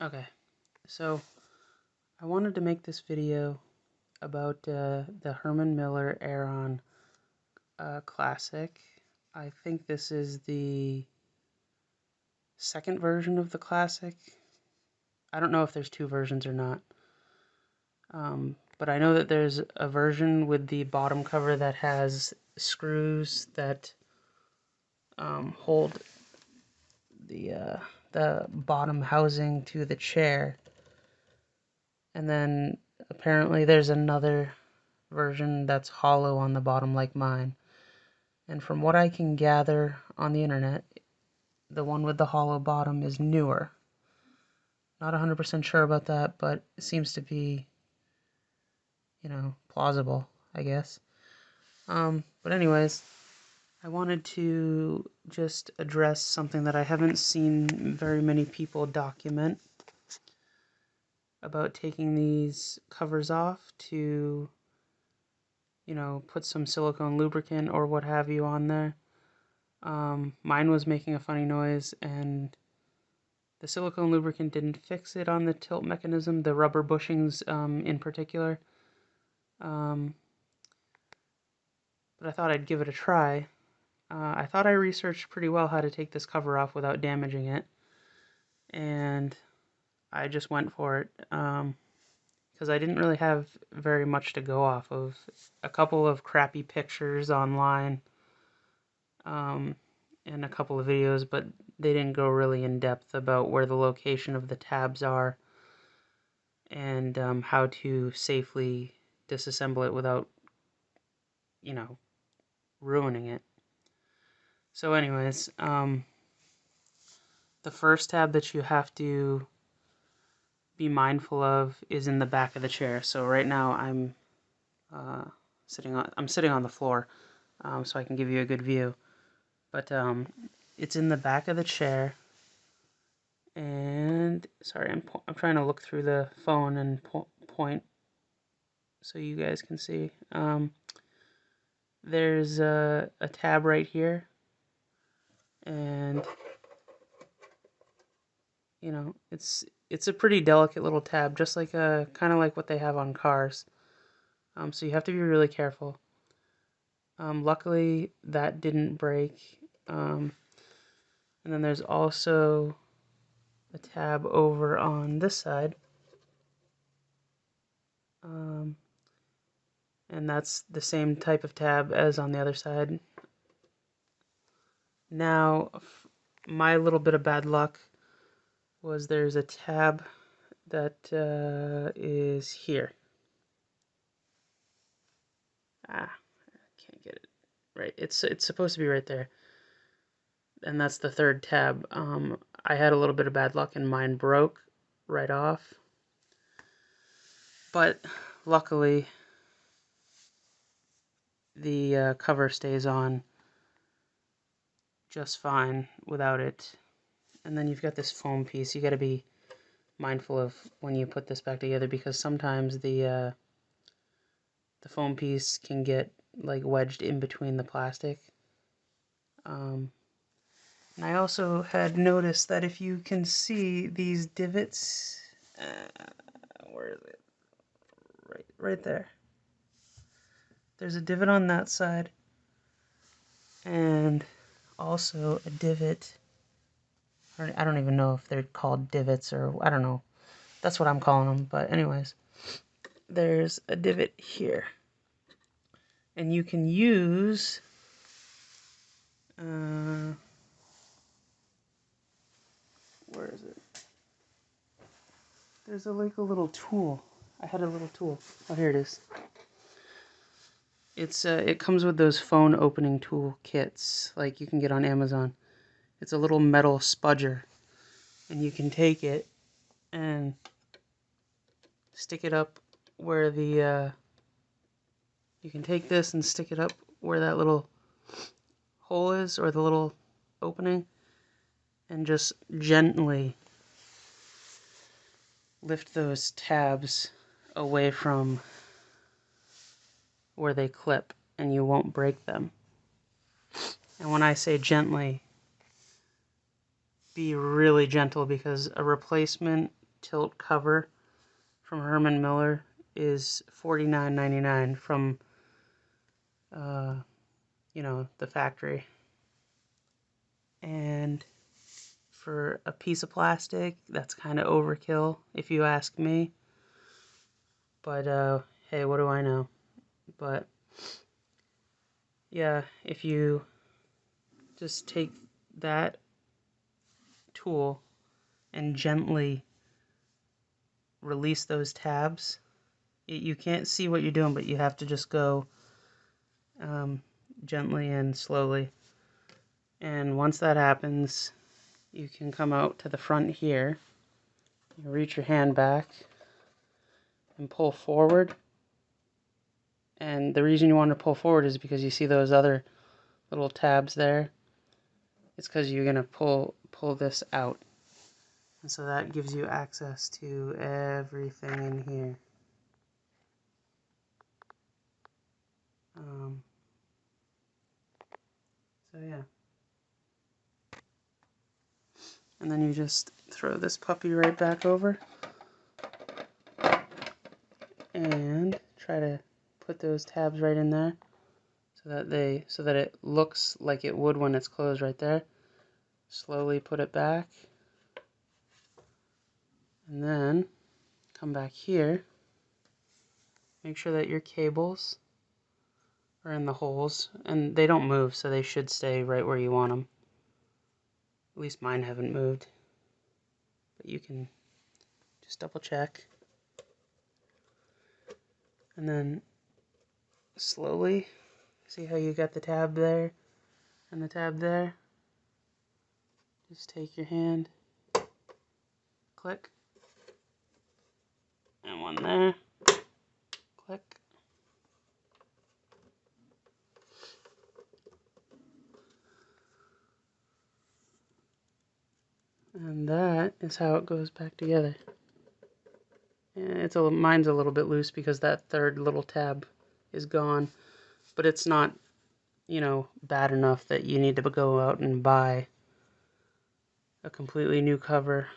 Okay, so I wanted to make this video about the Herman Miller Aeron Classic. I think this is the second version of the Classic. I don't know if there's two versions or not, but I know that there's a version with the bottom cover that has screws that hold the bottom housing to the chair. And then apparently there's another version that's hollow on the bottom like mine. And from what I can gather on the internet, the one with the hollow bottom is newer. Not 100% sure about that, but it seems to be, plausible, I guess. But anyways, I wanted to just address something that I haven't seen very many people document about taking these covers off to, put some silicone lubricant or what have you on there. Mine was making a funny noise, and the silicone lubricant didn't fix it on the tilt mechanism, the rubber bushings in particular. But I thought I'd give it a try. I thought I researched pretty well how to take this cover off without damaging it, and I just went for it, because I didn't really have very much to go off of. A couple of crappy pictures online, and a couple of videos, but they didn't go really in depth about where the location of the tabs are and how to safely disassemble it without, ruining it. So anyways, the first tab that you have to be mindful of is in the back of the chair. So right now I'm sitting on the floor, so I can give you a good view. But it's in the back of the chair, and sorry, I'm trying to look through the phone and point so you guys can see. There's a tab right here, and it's a pretty delicate little tab, just like kind of like what they have on cars. So you have to be really careful. Luckily, that didn't break. And then there's also a tab over on this side. And that's the same type of tab as on the other side. Now, my little bit of bad luck was there's a tab that is here. I can't get it right. It's supposed to be right there. And that's the third tab. I had a little bit of bad luck and mine broke right off. But luckily, the cover stays on just fine without it. And then you've got this foam piece. You got to be mindful of when you put this back together, because sometimes the foam piece can get like wedged in between the plastic. And I also had noticed that if you can see these divots, where is it? Right there. There's a divot on that side, and also a divot. I don't even know if they're called divots, or I don't know. That's what I'm calling them. But anyways, there's a divot here, and you can use where is it? There's a little tool. I had a little tool. Oh, here it is. It comes with those phone opening tool kits like you can get on Amazon. It's a little metal spudger, and you can take it and stick it up where the you can take this and stick it up where that little hole is, or the little opening, and just gently lift those tabs away from where they clip, and you won't break them. And when I say gently, be really gentle, because a replacement tilt cover from Herman Miller is $49.99 from you know, the factory. And for a piece of plastic, that's kind of overkill if you ask me. But hey, what do I know? But yeah, if you just take that tool and gently release those tabs, you can't see what you're doing, but you have to just go gently and slowly. And once that happens, you can come out to the front here. You reach your hand back and pull forward. And the reason you want to pull forward is because you see those other little tabs there. It's because you're going to pull this out. And so that gives you access to everything in here. So yeah. And then you just throw this puppy right back over. And try to put those tabs right in there so that it looks like it would when it's closed right there. Slowly put it back. And then come back here. Make sure that your cables are in the holes, and they don't move, so they should stay right where you want them. At least mine haven't moved, but you can just double check. And then slowly, see how you got the tab there and the tab there? Just take your hand, click, and one there, click. And that is how it goes back together. And mine's a little bit loose because that third little tab is gone, but it's not, you know, bad enough that you need to go out and buy a completely new cover.